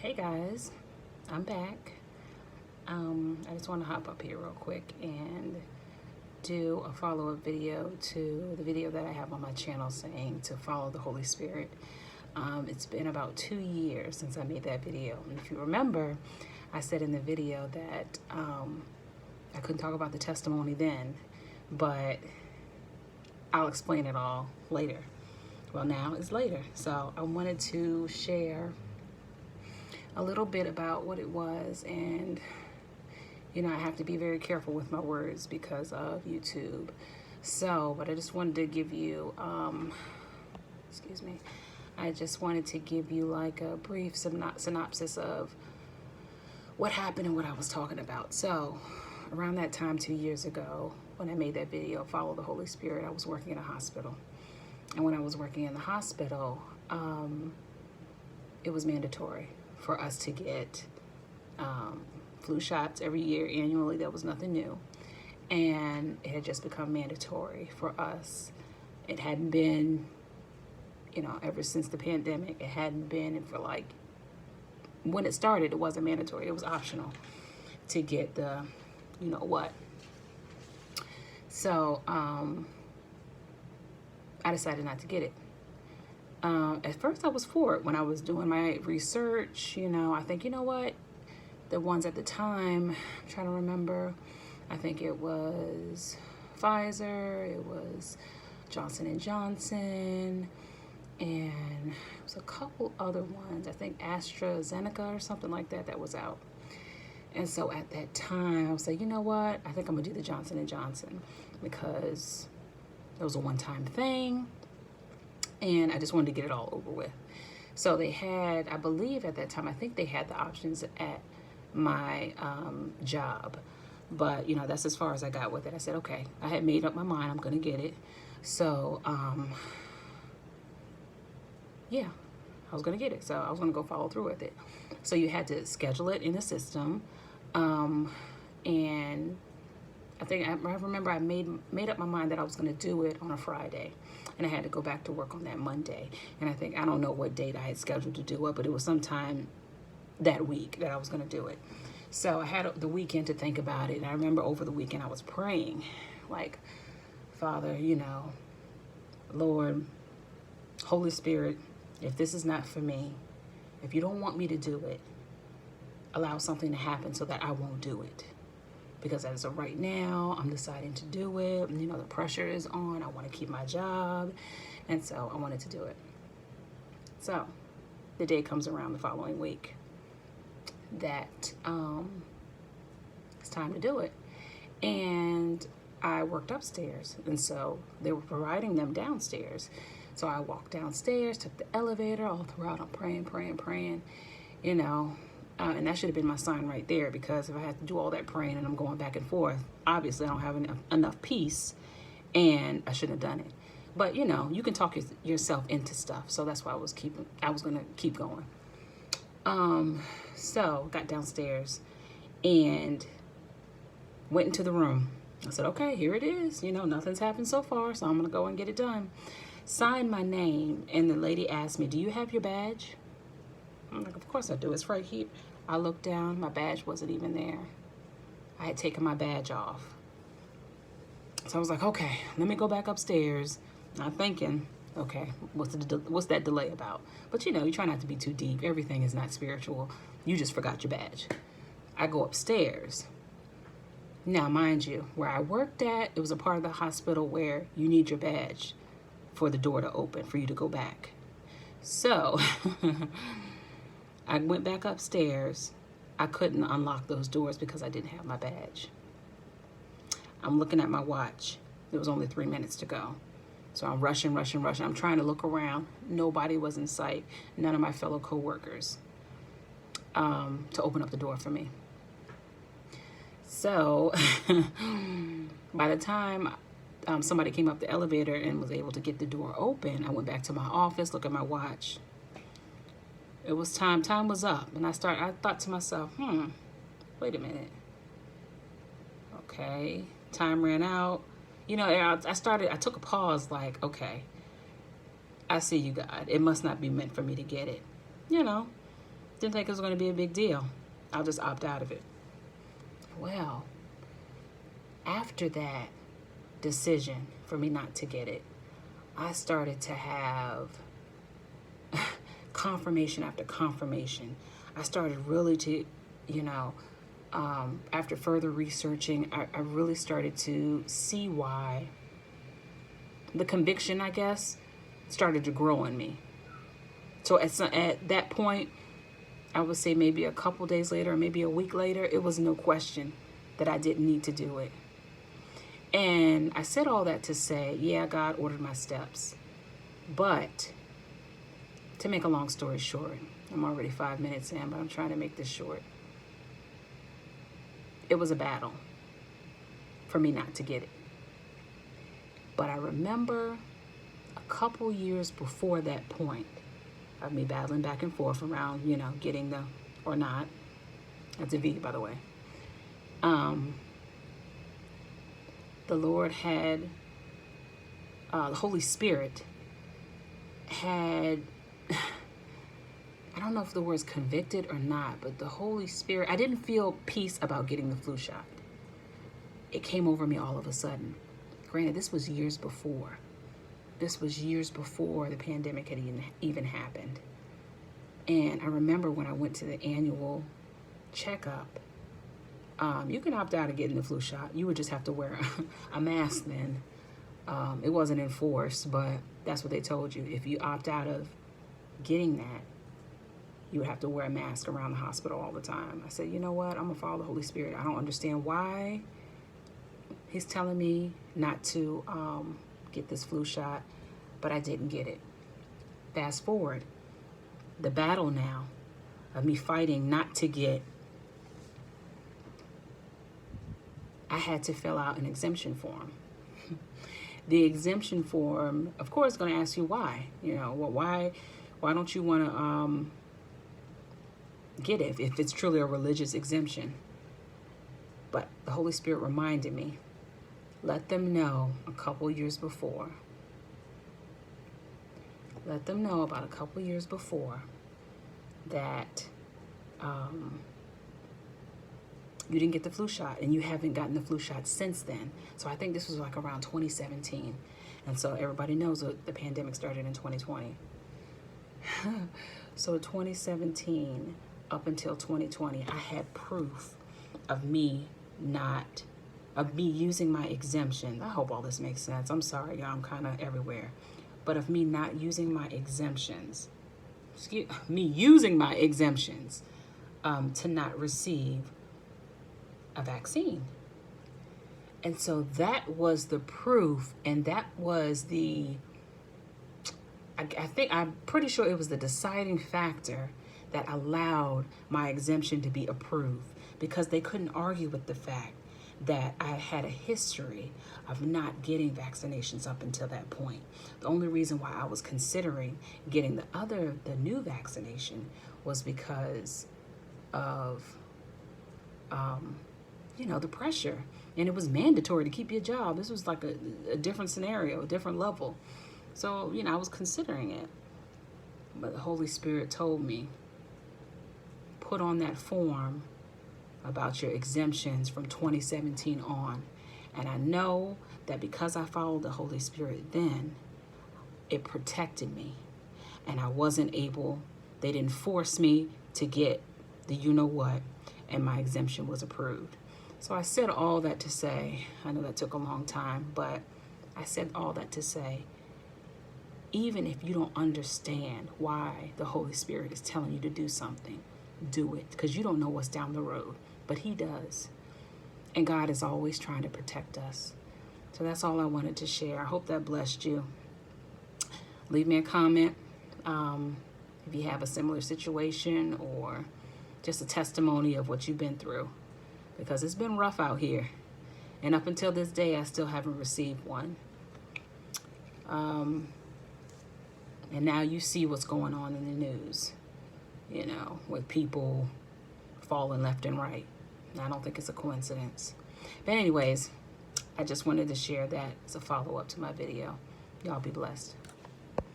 Hey guys, I'm back. I just want to hop up here real quick and do a follow-up video to the video that I have on my channel saying to follow the Holy Spirit. It's been about 2 years since I made that video. And if you remember, I said in the video that I couldn't talk about the testimony then, but I'll explain it all later. Well, now it's later. So I wanted to share a little bit about what it was, and I have to be very careful with my words because of YouTube. So, but I just wanted to give you, excuse me, I just wanted to give you like a brief synopsis of what happened and what I was talking about. So, around that time 2 years ago, when I made that video, Follow the Holy Spirit, I was working in a hospital. And when I was working in the hospital, it was mandatory for us to get flu shots every year annually. That was nothing new, and it had just become mandatory for us. It hadn't been, ever since the pandemic. It hadn't been, and for like when it started, it wasn't mandatory. It was optional to get the, what. So I decided not to get it. At first I was for it when I was doing my research. I think, what, the ones at the time, I'm trying to remember, I think it was Pfizer, it was Johnson & Johnson, and it was a couple other ones. I think AstraZeneca or something like that that was out. And so at that time I was like, what, I think I'm gonna do the Johnson & Johnson because it was a one-time thing. And I just wanted to get it all over with. So they had, I believe at that time, I think they had the options at my job. But, that's as far as I got with it. I said, okay, I had made up my mind. I'm going to get it. So, yeah, I was going to get it. So I was going to go follow through with it. So you had to schedule it in the system. And I think I remember I made up my mind that I was going to do it on a Friday, and I had to go back to work on that Monday. And I don't know what date I had scheduled to do it, but it was sometime that week that I was going to do it. So I had the weekend to think about it. And I remember over the weekend I was praying, like, Father, Lord, Holy Spirit, if this is not for me, if you don't want me to do it, allow something to happen so that I won't do it. Because as of right now, I'm deciding to do it. And, the pressure is on. I want to keep my job. And so I wanted to do it. So the day comes around the following week that it's time to do it. And I worked upstairs. And so they were providing them downstairs. So I walked downstairs, took the elevator all throughout. I'm praying. And that should have been my sign right there, because if I had to do all that praying and I'm going back and forth, obviously I don't have enough peace, and I shouldn't have done it. But, you can talk yourself into stuff. So that's why I was going to keep going. So got downstairs and went into the room. I said, okay, here it is. Nothing's happened so far, so I'm going to go and get it done. Signed my name, and the lady asked me, do you have your badge? I'm like, of course I do. It's right here. I looked down. My badge wasn't even there. I had taken my badge off. So I was like, okay, let me go back upstairs. I'm thinking, okay, what's that delay about? But you try not to be too deep. Everything is not spiritual. You just forgot your badge. I go upstairs. Now, mind you, where I worked at, it was a part of the hospital where you need your badge for the door to open, for you to go back. So I went back upstairs. I couldn't unlock those doors because I didn't have my badge. I'm looking at my watch. There was only 3 minutes to go. So I'm rushing. I'm trying to look around. Nobody was in sight. None of my fellow co-workers to open up the door for me. So by the time somebody came up the elevator and was able to get the door open, I went back to my office, look at my watch. It was time was up, and I thought to myself, wait a minute. Okay, time ran out. I took a pause, like, okay, I see you, God. It must not be meant for me to get it. Didn't think it was going to be a big deal. I'll just opt out of it. Well, after that decision for me not to get it, I started to have confirmation after confirmation. I started really to, after further researching, I really started to see why the conviction, I guess, started to grow in me. So at that point, I would say maybe a couple days later, or maybe a week later, it was no question that I didn't need to do it. And I said all that to say, yeah, God ordered my steps. But to make a long story short, I'm already 5 minutes in, but I'm trying to make this short. It was a battle for me not to get it. But I remember a couple years before that point of me battling back and forth around, getting the or not. That's a V, by the way. The Lord had, the Holy Spirit had, I don't know if the word's convicted or not, but the Holy Spirit, I didn't feel peace about getting the flu shot. It came over me all of a sudden. Granted, this was years before. This was years before the pandemic had even happened. And I remember when I went to the annual checkup, you can opt out of getting the flu shot. You would just have to wear a mask then. It wasn't enforced, but that's what they told you. If you opt out of getting that, you would have to wear a mask around the hospital all the time. I said, you know what? I'm going to follow the Holy Spirit. I don't understand why He's telling me not to get this flu shot, but I didn't get it. Fast forward, the battle now of me fighting not to get, I had to fill out an exemption form. The exemption form, of course, is going to ask you why. Why don't you want to get it if it's truly a religious exemption? But the Holy Spirit reminded me, let them know a couple years before. Let them know about a couple years before that you didn't get the flu shot, and you haven't gotten the flu shot since then. So I think this was like around 2017. And so everybody knows that the pandemic started in 2020. So 2017 up until 2020, I had proof of me using my exemption. I hope all this makes sense. I'm sorry, y'all, I'm kind of everywhere. But of me not using my exemptions, me using my exemptions to not receive a vaccine. And so that was the proof, and that was I'm pretty sure it was the deciding factor that allowed my exemption to be approved, because they couldn't argue with the fact that I had a history of not getting vaccinations up until that point. The only reason why I was considering getting the new vaccination was because of, the pressure. And it was mandatory to keep your job. This was like a different scenario, a different level. So, I was considering it. But the Holy Spirit told me, put on that form about your exemptions from 2017 on. And I know that because I followed the Holy Spirit then, it protected me. And I wasn't able, they didn't force me to get the you-know-what, and my exemption was approved. So I said all that to say, I know that took a long time, but I said all that to say, even if you don't understand why the Holy Spirit is telling you to do something, do it, because you don't know what's down the road, but He does. And God is always trying to protect us. So that's all I wanted to share. I hope that blessed you. Leave me a comment if you have a similar situation or just a testimony of what you've been through, because it's been rough out here. And up until this day, I still haven't received one. And now you see what's going on in the news, with people falling left and right. And I don't think it's a coincidence. But anyways, I just wanted to share that as a follow-up to my video. Y'all be blessed.